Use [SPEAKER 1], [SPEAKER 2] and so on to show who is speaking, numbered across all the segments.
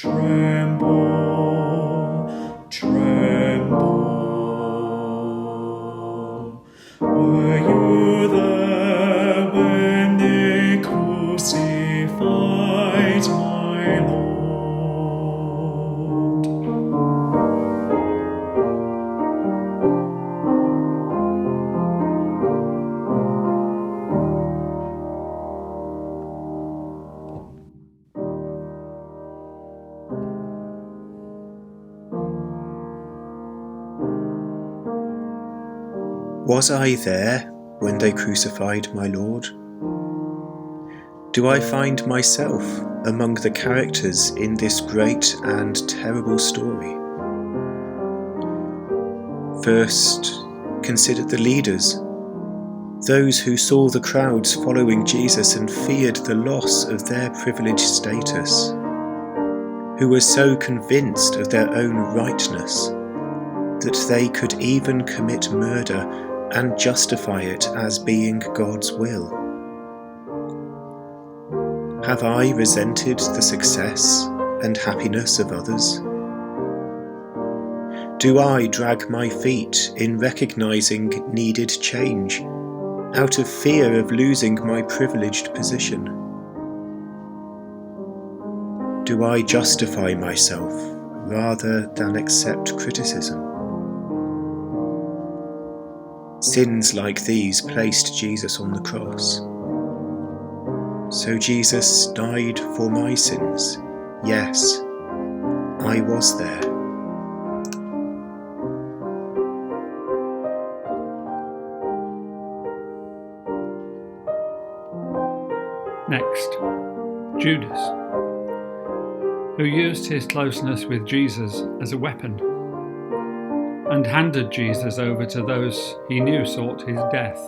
[SPEAKER 1] Tremble, tremble. Were you there when they crucified my Lord?
[SPEAKER 2] Was I there when they crucified my Lord? Do I find myself among the characters in this great and terrible story? First, consider the leaders, those who saw the crowds following Jesus and feared the loss of their privileged status, who were so convinced of their own rightness that they could even commit murder and justify it as being God's will. Have I resented the success and happiness of others? Do I drag my feet in recognizing needed change out of fear of losing my privileged position? Do I justify myself rather than accept criticism? Sins like these placed Jesus on the cross. So Jesus died for my sins. Yes, I was there.
[SPEAKER 3] Next, Judas, who used his closeness with Jesus as a weapon and handed Jesus over to those he knew sought his death,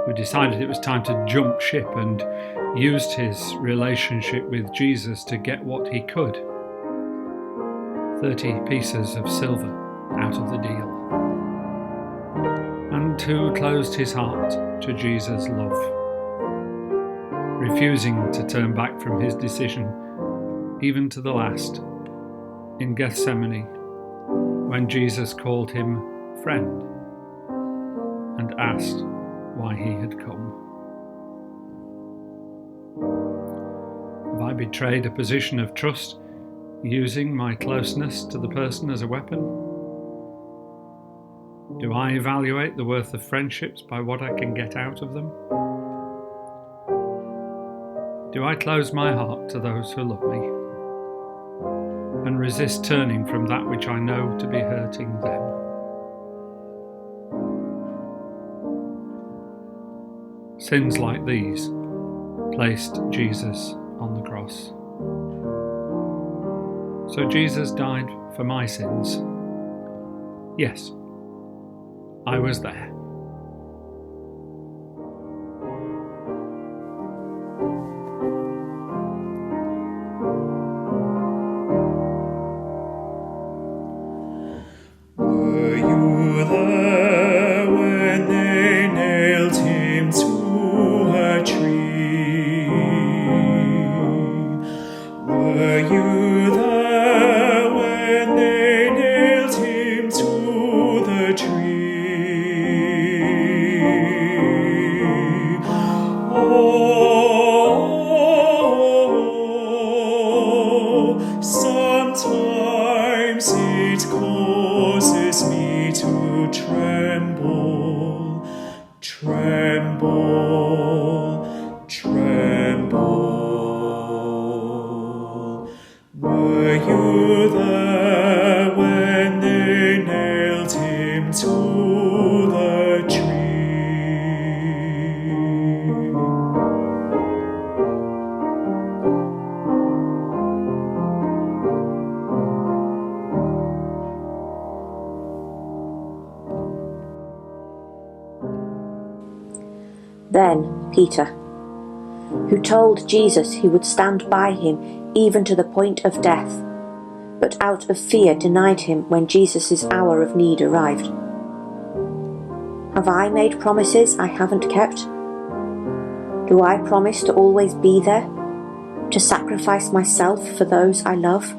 [SPEAKER 3] who decided it was time to jump ship and used his relationship with Jesus to get what he could. 30 pieces of silver out of the deal. And who closed his heart to Jesus' love, refusing to turn back from his decision, even to the last, in Gethsemane, when Jesus called him friend and asked why he had come. Have I betrayed a position of trust, using my closeness to the person as a weapon? Do I evaluate the worth of friendships by what I can get out of them? Do I close my heart to those who love me and resist turning from that which I know to be hurting them? Sins like these placed Jesus on the cross. So Jesus died for my sins. Yes, I was there.
[SPEAKER 1] Were you there when they nailed him to a tree? Were you there when they nailed him to the tree? Oh, sometimes it causes me to tremble, tremble, tremble. Were you there when they nailed him to the tree?
[SPEAKER 4] Then Peter, who told Jesus he would stand by him even to the point of death, but out of fear denied him when Jesus' hour of need arrived. Have I made promises I haven't kept? Do I promise to always be there? to sacrifice myself for those I love,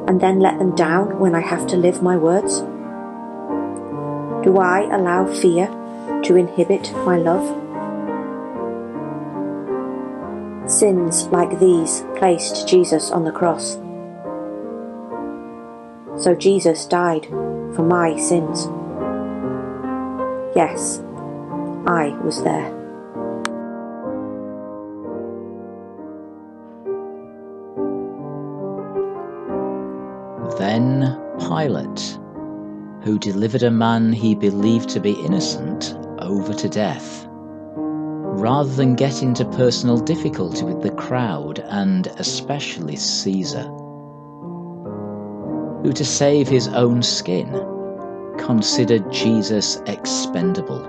[SPEAKER 4] and then let them down when I have to live my words? Do I allow fear to inhibit my love? Sins like these placed Jesus on the cross. So Jesus died for my sins. Yes, I was there.
[SPEAKER 5] Then Pilate, who delivered a man he believed to be innocent over to death, rather than get into personal difficulty with the crowd and especially Caesar, who to save his own skin considered Jesus expendable,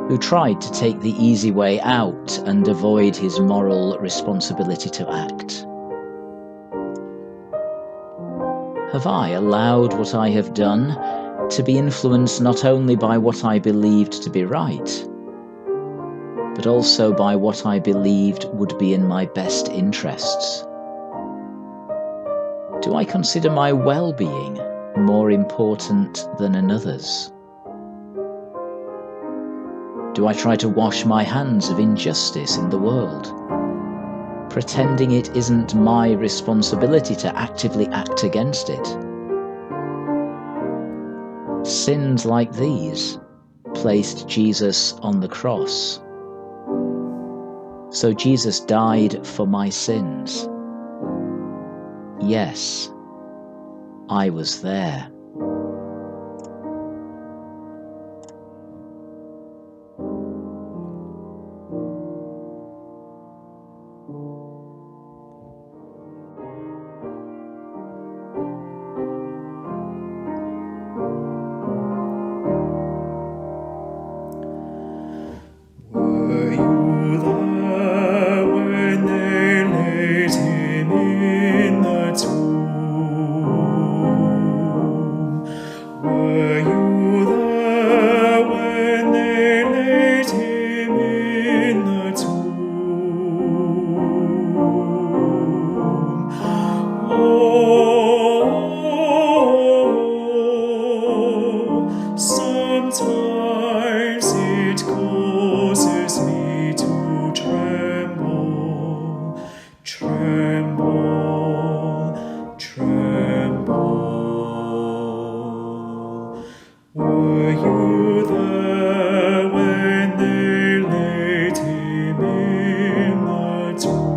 [SPEAKER 5] who tried to take the easy way out and avoid his moral responsibility to act. Have I allowed what I have done to be influenced not only by what I believed to be right, but also by what I believed would be in my best interests? Do I consider my well-being more important than another's? Do I try to wash my hands of injustice in the world, pretending it isn't my responsibility to actively act against it? Sins like these placed Jesus on the cross. So Jesus died for my sins. Yes, I was there.
[SPEAKER 1] Were you there when they laid him in the tomb? Were you there when they laid him in the tomb? Oh, sometimes it causes me to tremble, tremble, tremble. Were you there when they laid him in the tomb?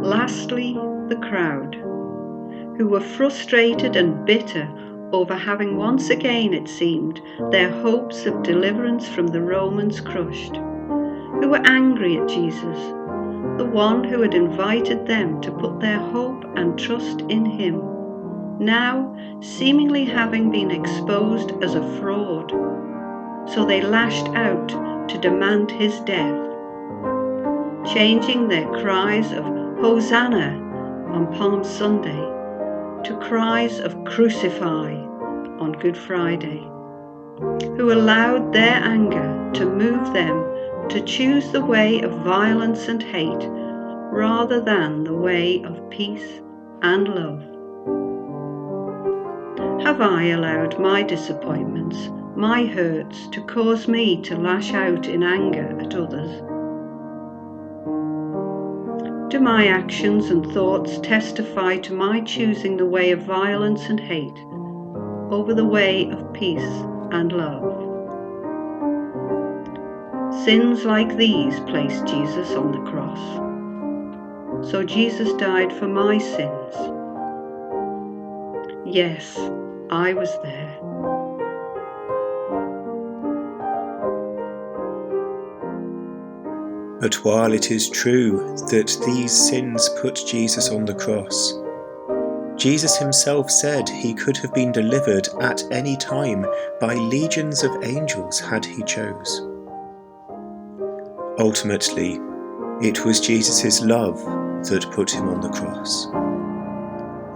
[SPEAKER 6] Lastly, the crowd, who were frustrated and bitter over having once again, it seemed, their hopes of deliverance from the Romans crushed, who were angry at Jesus, the one who had invited them to put their hope and trust in him, now seemingly having been exposed as a fraud. So they lashed out to demand his death, changing their cries of Hosanna on Palm Sunday to cries of Crucify on Good Friday, who allowed their anger to move them to choose the way of violence and hate rather than the way of peace and love. Have I allowed my disappointments, my hurts, to cause me to lash out in anger at others? Do my actions and thoughts testify to my choosing the way of violence and hate over the way of peace and love? Sins like these placed Jesus on the cross. So Jesus died for my sins. Yes, I was there.
[SPEAKER 2] But while it is true that these sins put Jesus on the cross, Jesus himself said he could have been delivered at any time by legions of angels had he chose. Ultimately, it was Jesus' love that put him on the cross.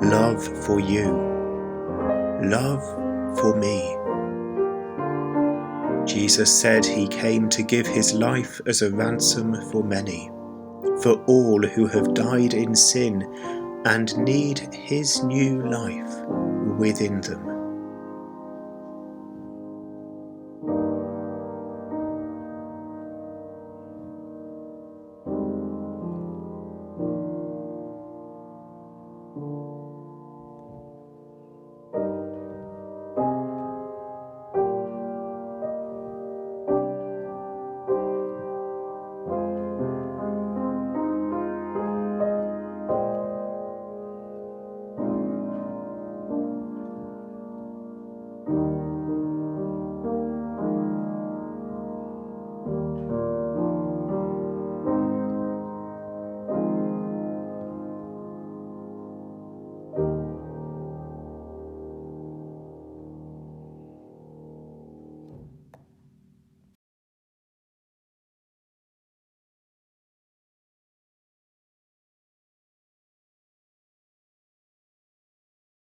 [SPEAKER 2] Love for you. Love for me. Jesus said he came to give his life as a ransom for many, for all who have died in sin and need his new life within them.